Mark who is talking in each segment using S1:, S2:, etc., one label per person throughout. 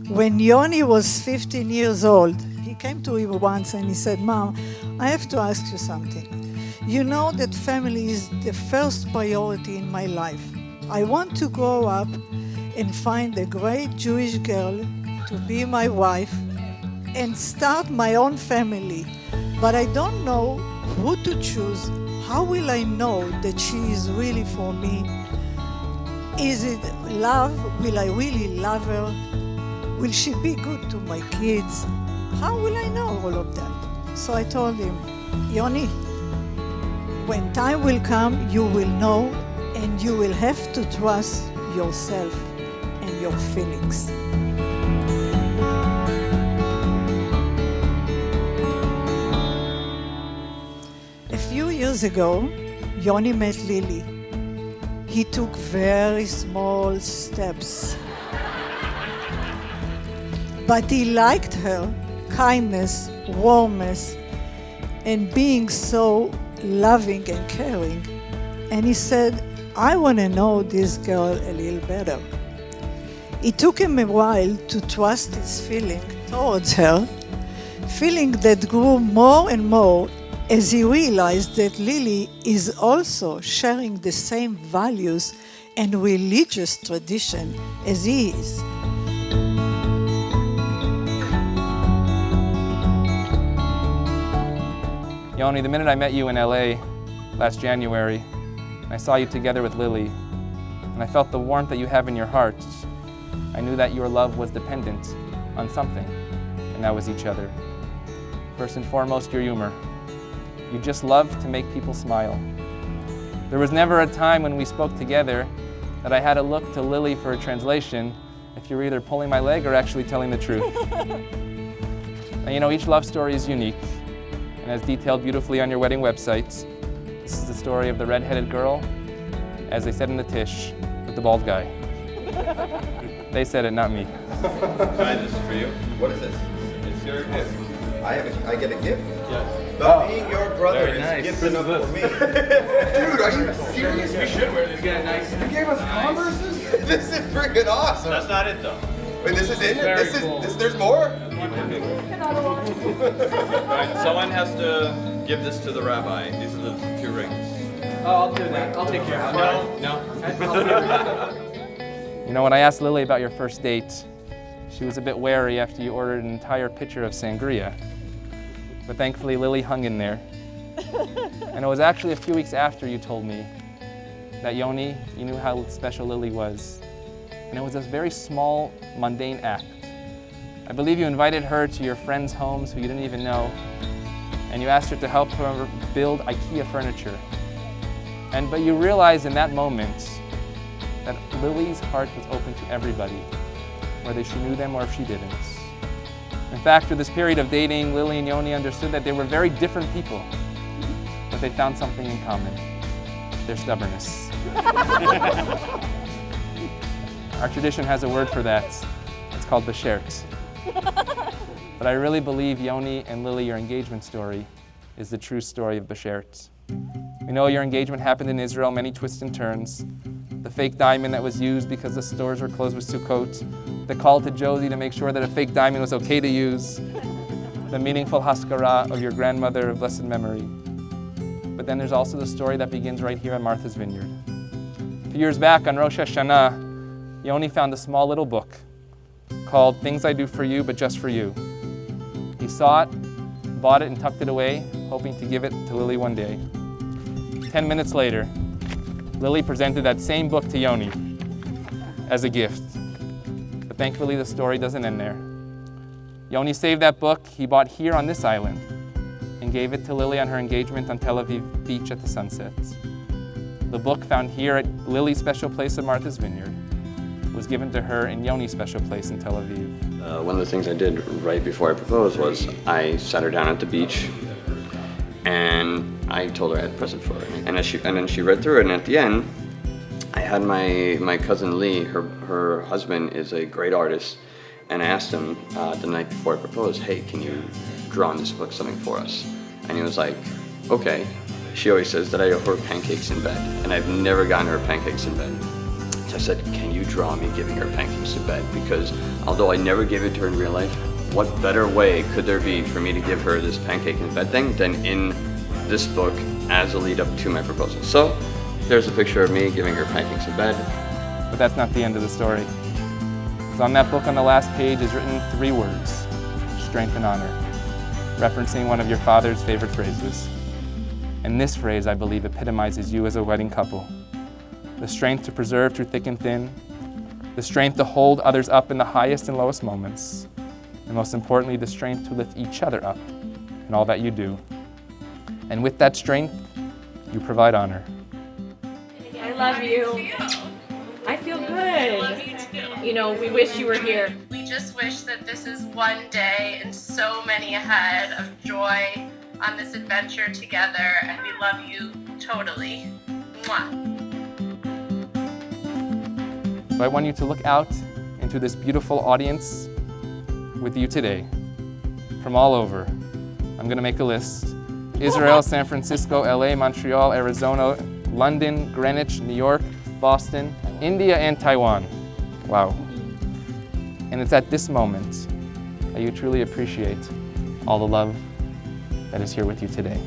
S1: When Yoni was 15 years old, he came to him once and he said, "Mom, I have to ask you something. You know that family is the first priority in my life. I want to grow up and find a great Jewish girl to be my wife and start my own family. But I don't know who to choose. How will I know that she is really for me? Is it love? Will I really love her? Will she be good to my kids? How will I know all of that?" So I told him, "Yoni, when time will come, you will know, and you will have to trust yourself and your feelings." A few years ago, Yoni met Lily. He took very small steps. But he liked her kindness, warmness, and being so loving and caring. And he said, "I want to know this girl a little better." It took him a while to trust his feeling towards her, feeling that grew more and more as he realized that Lily is also sharing the same values and religious tradition as he is.
S2: Yoni, the minute I met you in LA last January, and I saw you together with Lily, and I felt the warmth that you have in your heart, I knew that your love was dependent on something, and that was each other. First and foremost, your humor. You just love to make people smile. There was never a time when we spoke together that I had to look to Lily for a translation if you were either pulling my leg or actually telling the truth. Now, you know, each love story is unique, and as detailed beautifully on your wedding websites, this is the story of the red-headed girl, as they said in the Tish, with the bald guy. They said it, not me.
S3: Ryan, this is for you.
S4: What is this?
S3: It's your gift.
S4: I get a gift?
S3: Yes.
S4: But being your brother
S3: Very
S4: is
S3: nice.
S4: gift
S3: This
S4: enough
S3: is
S4: for me. Dude, are you serious?
S3: We should wear these.
S4: You gave us Converses? This is freaking awesome.
S3: That's not it though.
S4: Wait, this is in?
S3: Very
S4: This is
S3: cool.
S4: there's more?
S3: Right, someone has to give this to the rabbi. These are the 2 rings.
S5: Oh, I'll do that. I'll take care of it.
S3: No.
S2: You know, when I asked Lily about your first date, she was a bit wary after you ordered an entire pitcher of sangria. But thankfully, Lily hung in there. And it was actually a few weeks after you told me that, Yoni, you knew how special Lily was. And it was a very small, mundane act. I believe you invited her to your friends' homes who you didn't even know, and you asked her to help her build IKEA furniture. But you realized in that moment that Lily's heart was open to everybody, whether she knew them or if she didn't. In fact, through this period of dating, Lily and Yoni understood that they were very different people, but they found something in common: their stubbornness. Our tradition has a word for that. It's called beshert. But I really believe Yoni and Lily, your engagement story, is the true story of beshert. We know your engagement happened in Israel, many twists and turns. The fake diamond that was used because the stores were closed with Sukkot, the call to Josie to make sure that a fake diamond was okay to use, the meaningful haskara of your grandmother of blessed memory. But then there's also the story that begins right here at Martha's Vineyard. A few years back on Rosh Hashanah, Yoni found a small little book called Things I Do For You, But Just For You. He saw it, bought it, and tucked it away, hoping to give it to Lily one day. 10 minutes later, Lily presented that same book to Yoni as a gift. But thankfully, the story doesn't end there. Yoni saved that book he bought here on this island and gave it to Lily on her engagement on Tel Aviv beach at the sunset. The book found here at Lily's special place at Martha's Vineyard was given to her in Yoni's special place in Tel Aviv.
S6: One of the things I did right before I proposed was I sat her down at the beach and I told her I had a present for her. And then she read through it, and at the end, I had my cousin Lee, her husband is a great artist, and I asked him the night before I proposed, hey, can you draw on this book something for us? And he was like, okay. She always says that I owe her pancakes in bed, and I've never gotten her pancakes in bed. I said, can you draw me giving her pancakes to bed? Because although I never gave it to her in real life, what better way could there be for me to give her this pancake in bed thing than in this book as a lead up to my proposal? So there's a picture of me giving her pancakes in bed.
S2: But that's not the end of the story. Because on that book on the last page is written 3 words, strength and honor, referencing one of your father's favorite phrases. And this phrase, I believe, epitomizes you as a wedding couple. The strength to preserve through thick and thin, the strength to hold others up in the highest and lowest moments, and most importantly, the strength to lift each other up in all that you do. And with that strength, you provide honor.
S7: I love you. I feel good. You know, we wish you were here.
S8: We just wish that this is one day and so many ahead of joy on this adventure together, and we love you totally. Mwah.
S2: So I want you to look out into this beautiful audience with you today, from all over. I'm gonna make a list. Israel, San Francisco, LA, Montreal, Arizona, London, Greenwich, New York, Boston, India, and Taiwan. Wow. And it's at this moment that you truly appreciate all the love that is here with you today.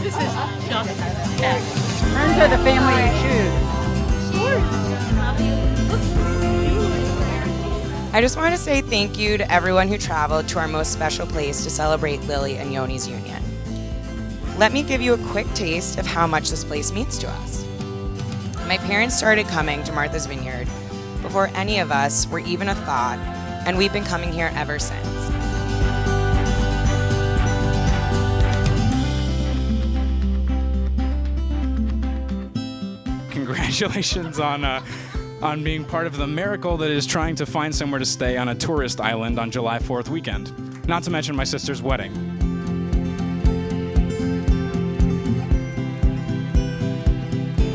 S7: This is just epic.
S9: Turn to the family you choose.
S10: I just want to say thank you to everyone who traveled to our most special place to celebrate Lily and Yoni's union. Let me give you a quick taste of how much this place means to us. My parents started coming to Martha's Vineyard before any of us were even a thought, and we've been coming here ever since.
S11: Congratulations on being part of the miracle that is trying to find somewhere to stay on a tourist island on July 4th weekend. Not to mention my sister's wedding.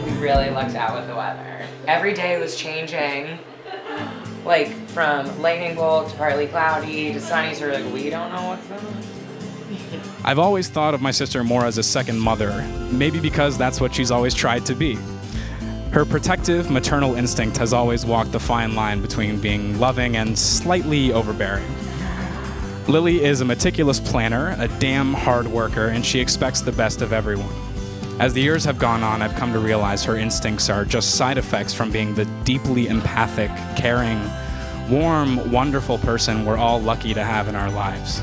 S10: We really lucked out with the weather. Every day was changing, like from lightning bolt to partly cloudy to sunny, so we're like, we don't know what's going on.
S11: I've always thought of my sister more as a second mother, maybe because that's what she's always tried to be. Her protective maternal instinct has always walked the fine line between being loving and slightly overbearing. Lily is a meticulous planner, a damn hard worker, and she expects the best of everyone. As the years have gone on, I've come to realize her instincts are just side effects from being the deeply empathic, caring, warm, wonderful person we're all lucky to have in our lives.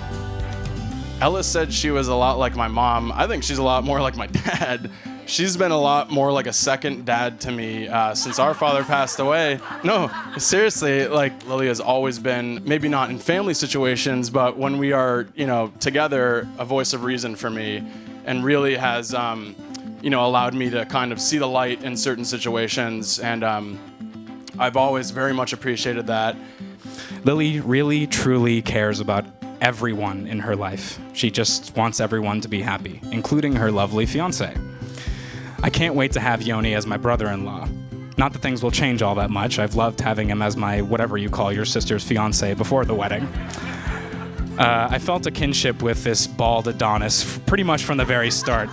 S12: Ella said she was a lot like my mom. I think she's a lot more like my dad. She's been a lot more like a second dad to me since our father passed away. No, seriously, like Lily has always been, maybe not in family situations, but when we are, together, a voice of reason for me, and really has, allowed me to kind of see the light in certain situations, and I've always very much appreciated that.
S11: Lily really, truly cares about everyone in her life. She just wants everyone to be happy, including her lovely fiancé. I can't wait to have Yoni as my brother-in-law. Not that things will change all that much. I've loved having him as my whatever you call your sister's fiancé before the wedding. I felt a kinship with this bald Adonis pretty much from the very start.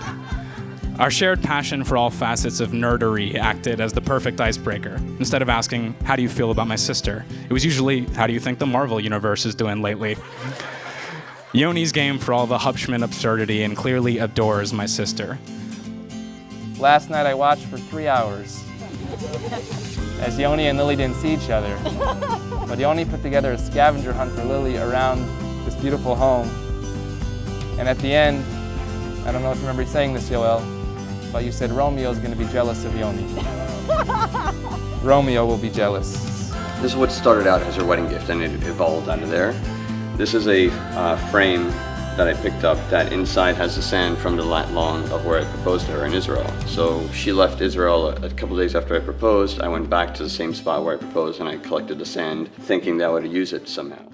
S11: Our shared passion for all facets of nerdery acted as the perfect icebreaker. Instead of asking, how do you feel about my sister? It was usually, how do you think the Marvel universe is doing lately? Yoni's game for all the Hupschman absurdity and clearly adores my sister.
S2: Last night I watched for 3 hours as Yoni and Lily didn't see each other. But Yoni put together a scavenger hunt for Lily around this beautiful home. And at the end, I don't know if you remember saying this, Yoel, but you said Romeo's going to be jealous of Yoni. Romeo will be jealous.
S6: This is what started out as her wedding gift, and it evolved out of there. This is a frame that I picked up that inside has the sand from the lat long of where I proposed to her in Israel. So she left Israel a couple days after I proposed. I went back to the same spot where I proposed and I collected the sand, thinking that I would use it somehow.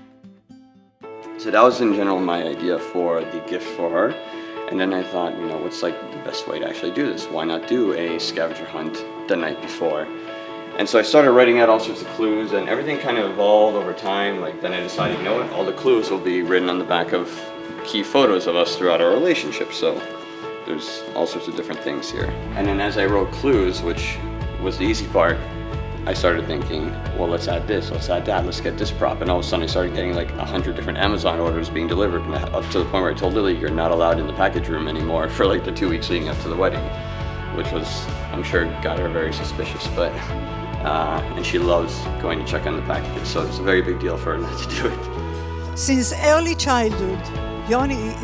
S6: So that was in general my idea for the gift for her. And then I thought, what's like the best way to actually do this? Why not do a scavenger hunt the night before? And so I started writing out all sorts of clues, and everything kind of evolved over time. Like then I decided, you know what, all the clues will be written on the back of key photos of us throughout our relationship. So there's all sorts of different things here. And then as I wrote clues, which was the easy part, I started thinking, well, let's add this, let's add that, let's get this prop. And all of a sudden I started getting like 100 different Amazon orders being delivered, and up to the point where I told Lily, you're not allowed in the package room anymore for like the 2 weeks leading up to the wedding, which was, I'm sure, got her very suspicious. But and she loves going to check on the packages, so it's a very big deal for her not to do it.
S1: Since early childhood, Yoni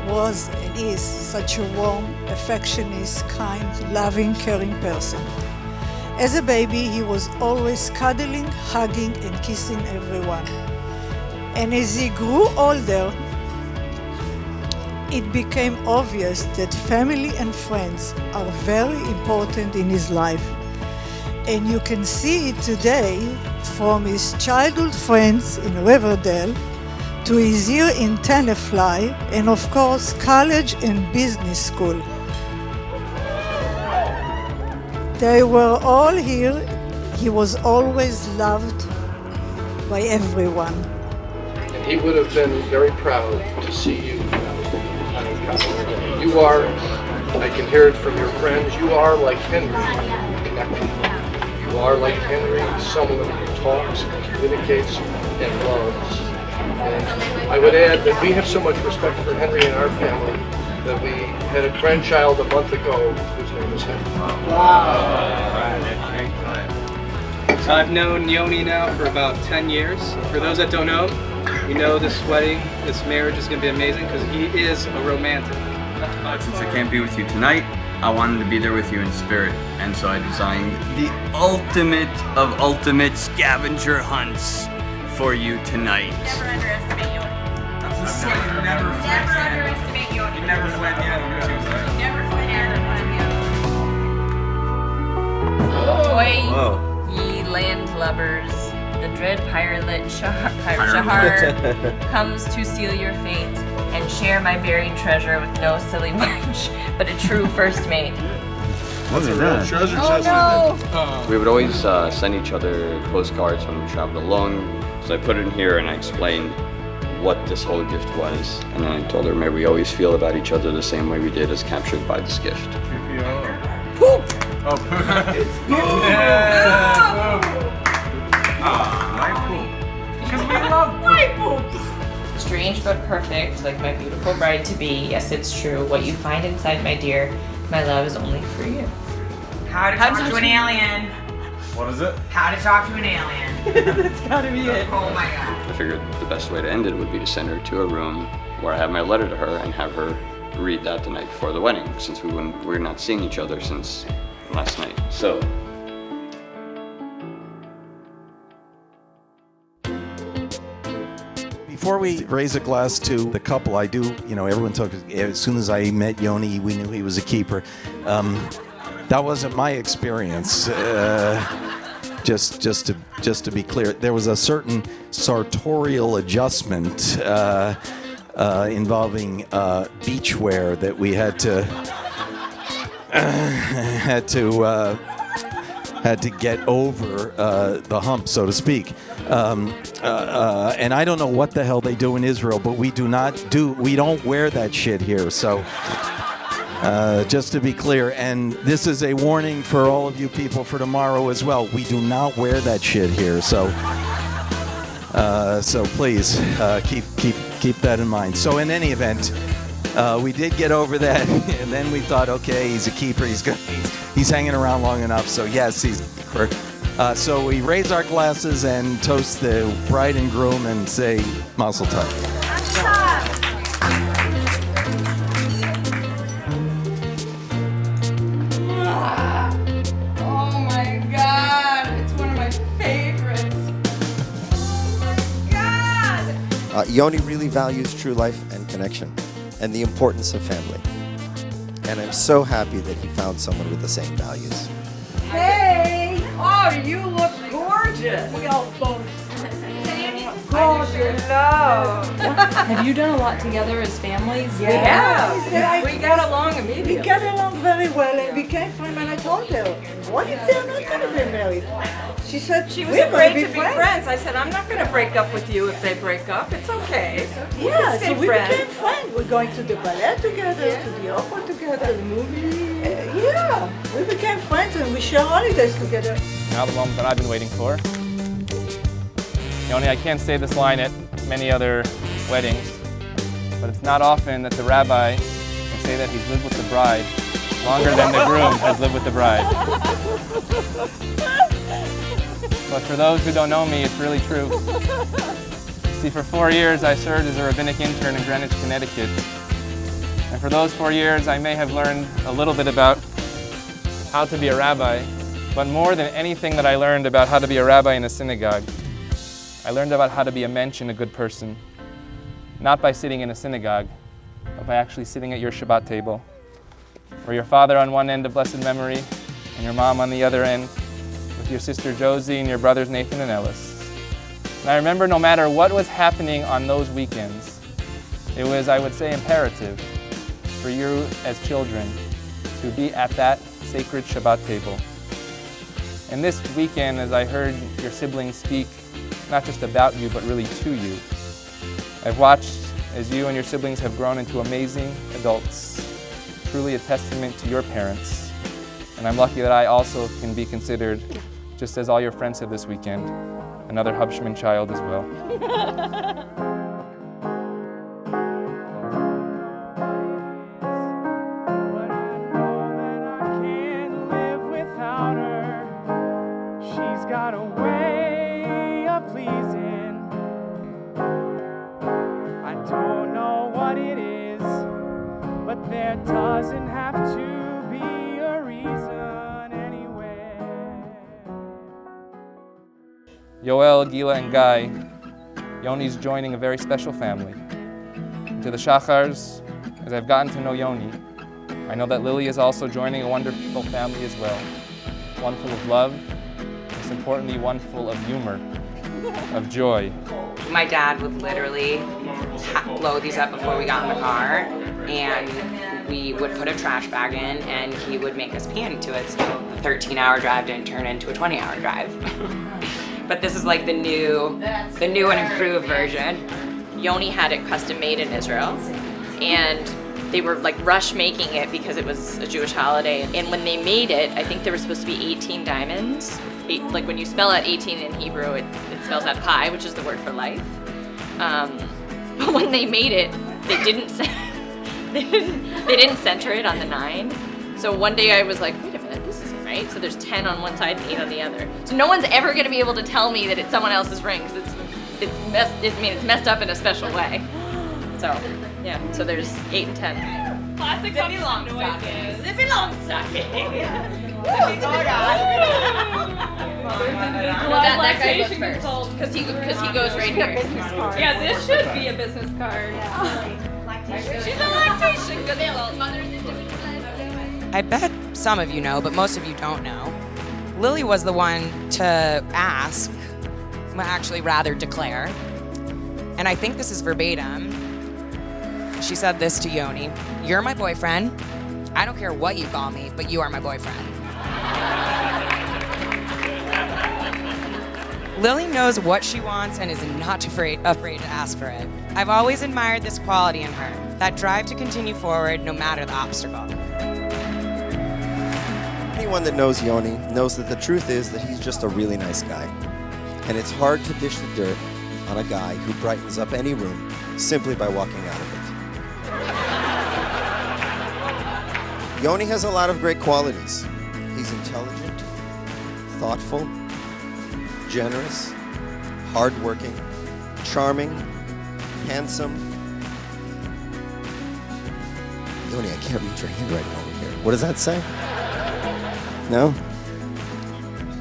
S1: was and is such a warm, affectionate, kind, loving, caring person. As a baby, he was always cuddling, hugging, and kissing everyone. And as he grew older, it became obvious that family and friends are very important in his life. And you can see it today from his childhood friends in Riverdale to his year in Tenafly, and of course, college and business school. They were all here. He was always loved by everyone.
S13: And he would have been very proud to see you. You are, I can hear it from your friends, you are like Henry, connected. You are like Henry, someone who talks, communicates, and loves. And I would add that we have so much respect for Henry and our family that we had a grandchild a month ago whose name is Henry.
S5: So I've known Yoni now for about 10 years. For those that don't know, we know this wedding, this marriage is going to be amazing because he is a romantic.
S14: Since I can't be with you tonight, I wanted to be there with you in spirit, and so I designed the ultimate of ultimate scavenger hunts for you tonight.
S7: Never underestimate Yoni.
S14: This is what you never
S7: underestimate Yoni.
S14: You never fled yet on Tuesday.
S7: Never fled yet.
S14: Whoa.
S7: Ye landlubbers, the dread pirate Shahar comes to seal your fate and share my buried treasure with no silly wench, but a true first mate.
S6: What's that?
S13: Treasure
S7: chest. Oh no!
S6: We would always send each other postcards when we traveled alone. So I put it in here and I explained what this whole gift was. And then I told her, may we always feel about each other the same way we did as captured by this gift.
S14: Poop! Oh, poop. It's poop! Yeah, why poop? Because we love poop.
S7: Strange but perfect, like my beautiful bride-to-be. Yes, it's true. What you find inside, my dear, my love is only for you.
S10: How to talk to an alien.
S14: What is it?
S10: How to talk to an alien.
S7: That's gotta be it.
S10: Oh my god.
S6: I figured the best way to end it would be to send her to a room where I have my letter to her and have her read that the night before the wedding, since we're not seeing each other since last night. So.
S15: Before we raise a glass to the couple, I do, everyone talks, as soon as I met Yoni, we knew he was a keeper. That wasn't my experience. Just to be clear, there was a certain sartorial adjustment involving beachwear that we had to get over the hump, so to speak. And I don't know what the hell they do in Israel, but we don't wear that shit here. So just to be clear, and this is a warning for all of you people for tomorrow as well. We do not wear that shit here. So please keep that in mind. So in any event, we did get over that, and then we thought, okay, he's a keeper. He's hanging around long enough. So yes, he's a keeper. So we raise our glasses and toast the bride and groom and say Mazel Tov.
S10: Oh my god, it's one of my favorites. Oh my god!
S16: Yoni really values true life and connection and the importance of family. And I'm so happy that he found someone with the same values.
S10: Hey! Oh, you look gorgeous! We all both. Gorgeous love.
S17: Have you done a lot together as families?
S10: Yeah. We got along
S9: along immediately.
S1: We get along very well and became friends. And I told her, what if they're not going to be married? She said,
S9: She was
S1: we're
S9: afraid
S1: going
S9: to be friends. I said, I'm not going to break up with you if they break up. It's okay. We
S1: Yeah,
S9: can stay
S1: so we
S9: friends.
S1: became friends. We're going to the ballet together, to the opera together, the movie. Yeah, we became friends and we share holidays together.
S2: Now the moment that I've been waiting for. Yoni, I can't say this line at many other weddings, but it's not often that the rabbi can say that he's lived with the bride longer than the groom has lived with the bride. But for those who don't know me, it's really true. See, for 4 years I served as a rabbinic intern in Greenwich, Connecticut. And for those 4 years I may have learned a little bit about how to be a rabbi, but more than anything that I learned about how to be a rabbi in a synagogue, I learned about how to be a mensch and a good person. Not by sitting in a synagogue, but by actually sitting at your Shabbat table, where your father on one end of blessed memory and your mom on the other end, with your sister Josie and your brothers Nathan and Ellis. And I remember no matter what was happening on those weekends, it was, I would say, imperative for you as children to be at that sacred Shabbat table. And this weekend, as I heard your siblings speak, not just about you, but really to you, I've watched as you and your siblings have grown into amazing adults, truly a testament to your parents. And I'm lucky that I also can be considered, just as all your friends have this weekend, another Hubschman child as well. Yoel, Gila, and Guy, Yoni's joining a very special family. And to the Shahars, as I've gotten to know Yoni, I know that Lily is also joining a wonderful family as well. One full of love, most importantly, one full of humor, of joy.
S10: My dad would literally blow these up before we got in the car, and we would put a trash bag in, and he would make us pee into it, so the 13-hour drive didn't turn into a 20-hour drive. But this is like the new and improved version. Yoni had it custom made in Israel, and they were like rush making it because it was a Jewish holiday. And when they made it, I think there were supposed to be 18 diamonds. Like when you spell out 18 in Hebrew, it spells out Chai, which is the word for life. But when they made it, they didn't center it on the 9. So one day I was like, wait a minute, this isn't right. So there's 10 on one side and 8 on the other. So no one's ever going to be able to tell me that it's someone else's ring because it's messed up in a special way. So yeah, so there's 8 and 10.
S7: Classic Zippy long stocking.
S10: Zippy long stocking. That guy goes first because he goes right here.
S7: Yeah, this should be a business card.
S10: She's a lactation consult. I bet some of you know, but most of you don't know. Lily was the one to ask, well, actually rather declare, and I think this is verbatim. She said this to Yoni: "You're my boyfriend. I don't care what you call me, but you are my boyfriend." Lily knows what she wants and is not afraid to ask for it. I've always admired this quality in her, that drive to continue forward no matter the obstacle.
S16: Anyone that knows Yoni knows that the truth is that he's just a really nice guy. And it's hard to dish the dirt on a guy who brightens up any room simply by walking out of it. Yoni has a lot of great qualities. He's intelligent, thoughtful, generous, hardworking, charming, handsome. Yoni, I can't reach your handwriting over here. What does that say? No?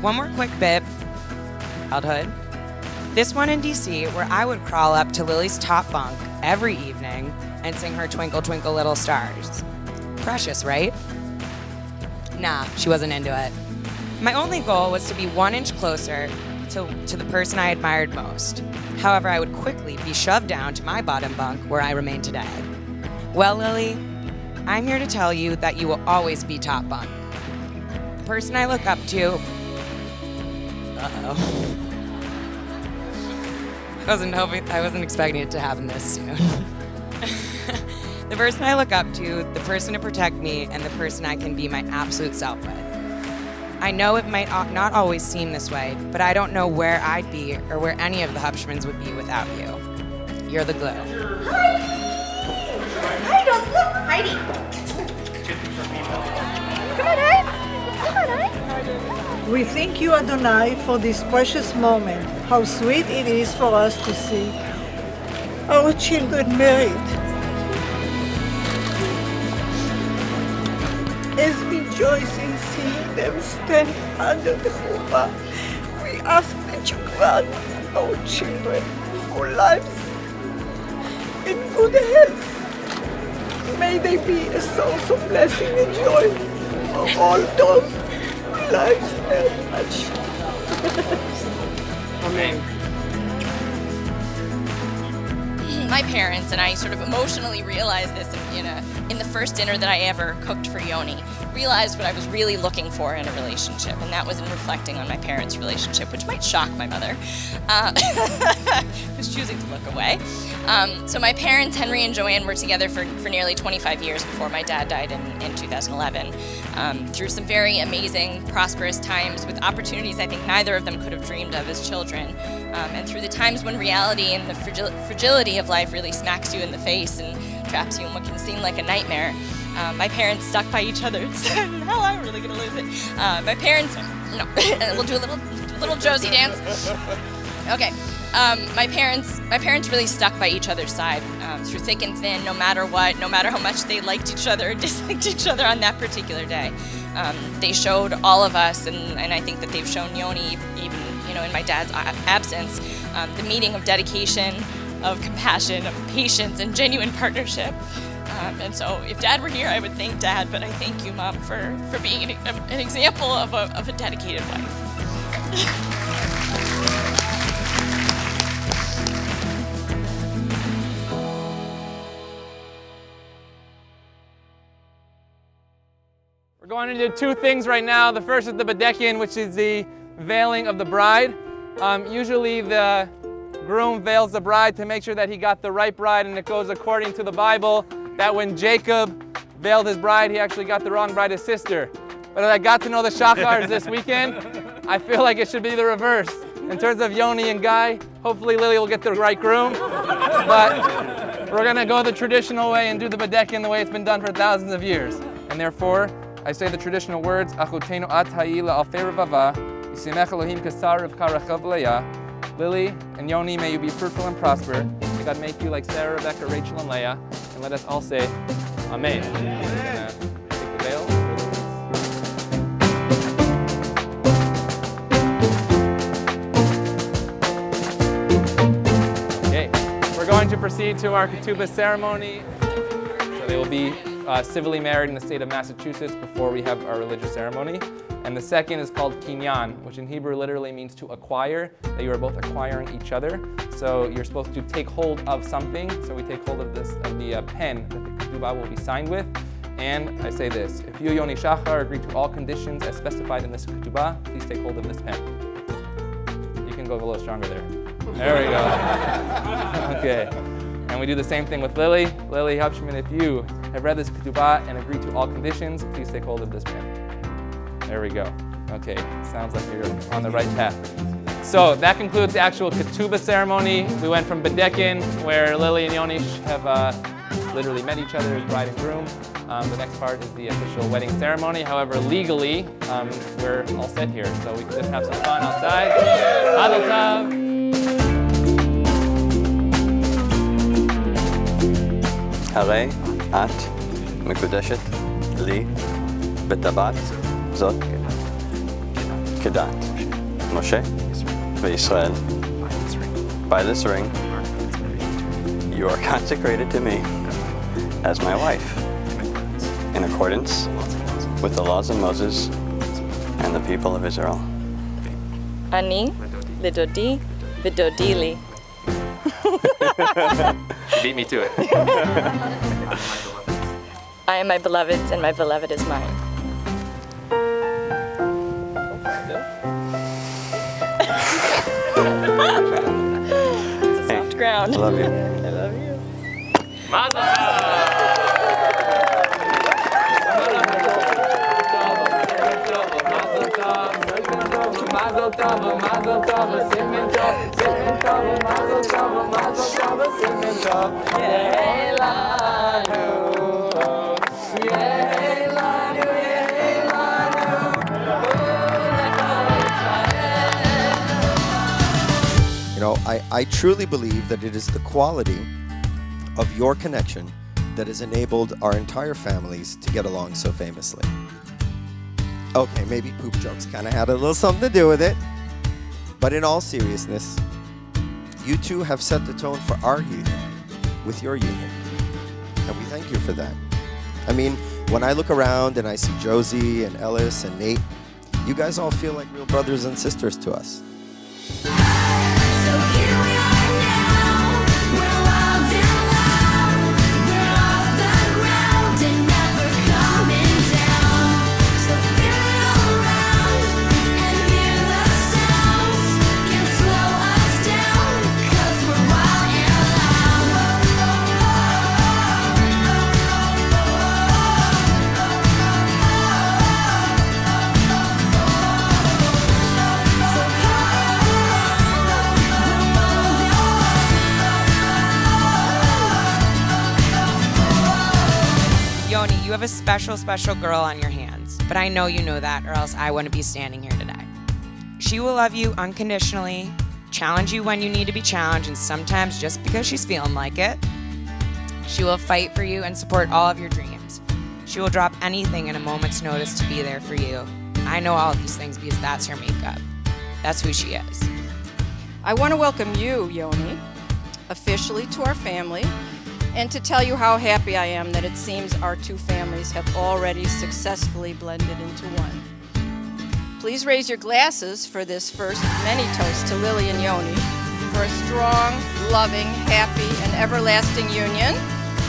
S10: One more quick bit, childhood. This one in DC, where I would crawl up to Lily's top bunk every evening and sing her Twinkle Twinkle Little Stars. Precious, right? Nah, she wasn't into it. My only goal was to be 1 inch closer to the person I admired most. However, I would quickly be shoved down to my bottom bunk where I remain today. Well, Lily, I'm here to tell you that you will always be top bunk. The person I look up to... Uh-oh. I wasn't expecting it to happen this soon. The person I look up to, the person to protect me, and the person I can be my absolute self with. I know it might not always seem this way, but I don't know where I'd be or where any of the Hupschmans would be without you. You're the glue.
S17: Heidi! Come on, Heidi! Come on, Heidi!
S1: We thank you, Adonai, for this precious moment. How sweet it is for us to see our children married. As we rejoice in seeing them stand under the chuppah, we ask that you grant our children good lives and good health. May they be a source of blessing and joy for all those whose lives are touched.
S5: Amen.
S7: My parents and I sort of emotionally realized this in the first dinner that I ever cooked for Yoni. Realized what I was really looking for in a relationship, and that was in reflecting on my parents' relationship, which might shock my mother, who's choosing to look away. So my parents, Henry and Joanne, were together for nearly 25 years before my dad died in 2011. Through some very amazing, prosperous times with opportunities I think neither of them could have dreamed of as children. And through the times when reality and the fragility of life really smacks you in the face and traps you in what can seem like a nightmare, my parents stuck by each other. Now I'm really gonna lose it. My parents, no, we'll do a little Josie dance. Okay. My parents really stuck by each other's side through thick and thin, no matter what, no matter how much they liked each other or disliked each other on that particular day. They showed all of us, and I think that they've shown Yoni, even in my dad's absence, the meaning of dedication, of compassion, of patience, and genuine partnership. And so if Dad were here, I would thank Dad, but I thank you, Mom, for being an example of a dedicated wife.
S2: We're going to do two things right now. The first is the Bedecken, which is the veiling of the bride. Usually the groom veils the bride to make sure that he got the right bride, and it goes according to the Bible that when Jacob veiled his bride, he actually got the wrong bride, his sister. But as I got to know the Shahars this weekend, I feel like it should be the reverse. In terms of Yoni and Guy, hopefully Lily will get the right groom. But we're going to go the traditional way and do the Bedecken the way it's been done for thousands of years. And therefore, I say the traditional words, Achutenu at ha'ila alfei revava, yisimech Elohim kasar rivka rechav leah. Lily and Yoni, may you be fruitful and prosper. May God make you like Sarah, Rebecca, Rachel, and Leah. And let us all say, Amen. We're gonna take the veil. Okay, we're going to proceed to our Ketubah ceremony. So they will be civilly married in the state of Massachusetts before we have our religious ceremony. And the second is called kinyan, which in Hebrew literally means to acquire, that you are both acquiring each other. So you're supposed to take hold of something. So we take hold of the pen that the Ketubah will be signed with. And I say this, if you, Yoni Shahar, agree to all conditions as specified in this Ketubah, please take hold of this pen. You can go a little stronger there. There we go. Okay. And we do the same thing with Lily. Lily Hupschman, if you have read this Ketubah and agree to all conditions, please take hold of this pen. There we go. Okay, sounds like you're on the right path. So that concludes the actual Ketubah ceremony. We went from Bedecken, where Lily and Yoni have literally met each other as bride and groom. The next part is the official wedding ceremony. However, legally, we're all set here. So we can just have some fun outside. Mazel tov.
S6: הרי את מקודשת לי בטבעת זאת כדת משה וישראל. By this ring, you are consecrated to me as my wife, in accordance with the laws of Moses and the people of Israel.
S7: Ani, lidodi, vidodili.
S2: You beat me to it.
S7: I am my beloved's, and my beloved is mine. It's a soft ground.
S6: I love you.
S7: I love you.
S2: Mazel tov! Mazel tov, mazel tov, simen tov, mazel tov, mazel tov, simen tov. Yehei lanu, yehei lanu, yehei lanu.
S16: You know, I truly believe that it is the quality of your connection that has enabled our entire families to get along so famously. Okay, maybe poop jokes kind of had a little something to do with it. But in all seriousness, you two have set the tone for our union with your union. And we thank you for that. I mean, when I look around and I see Josie and Ellis and Nate, you guys all feel like real brothers and sisters to us.
S10: You have a special, special girl on your hands, but I know you know that, or else I wouldn't be standing here today. She will love you unconditionally, challenge you when you need to be challenged, and sometimes just because she's feeling like it. She will fight for you and support all of your dreams. She will drop anything in a moment's notice to be there for you. I know all of these things because that's her makeup. That's who she is.
S9: I want to welcome you, Yoni, officially to our family, and to tell you how happy I am that it seems our two families have already successfully blended into one. Please raise your glasses for this first of many toasts to Lily and Yoni for a strong, loving, happy, and everlasting union.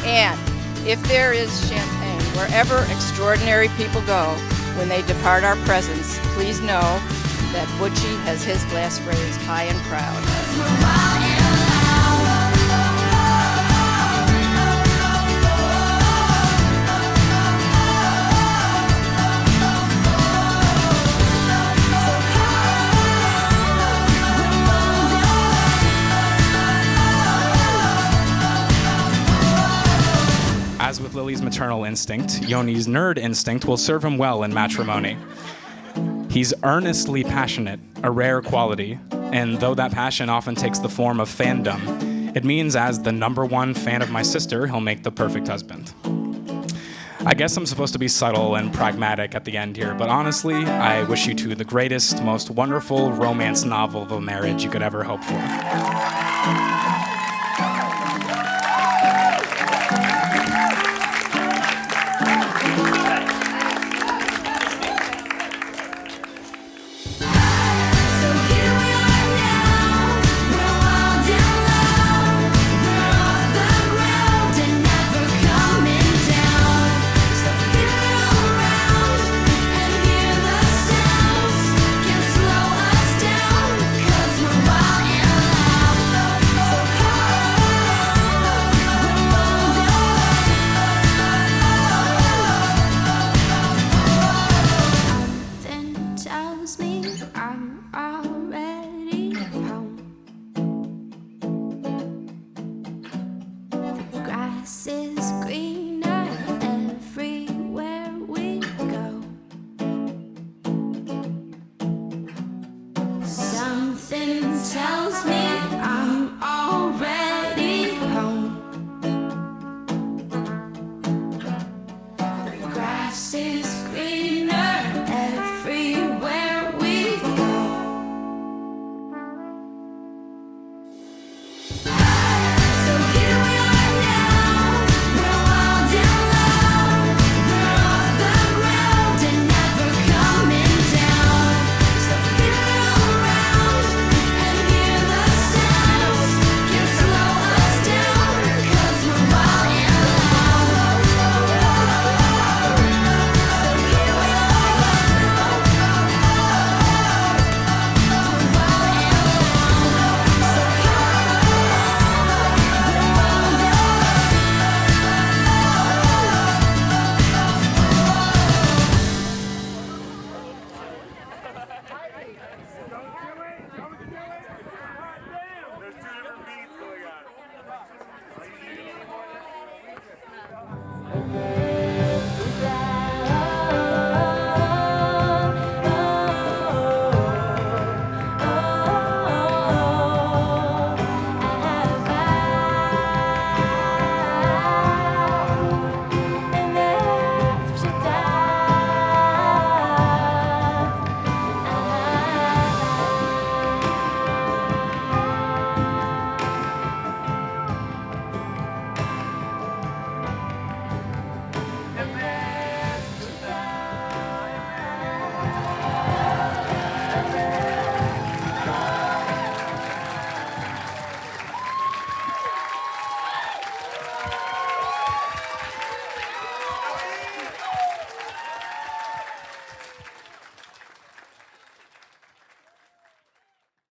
S9: And if there is champagne wherever extraordinary people go when they depart our presence, please know that Butchie has his glass raised high and proud.
S11: As with Lily's maternal instinct, Yoni's nerd instinct will serve him well in matrimony. He's earnestly passionate, a rare quality, and though that passion often takes the form of fandom, it means as the #1 fan of my sister, he'll make the perfect husband. I guess I'm supposed to be subtle and pragmatic at the end here, but honestly, I wish you two the greatest, most wonderful romance novel of a marriage you could ever hope for.
S18: Tells me I'm already home. The grass is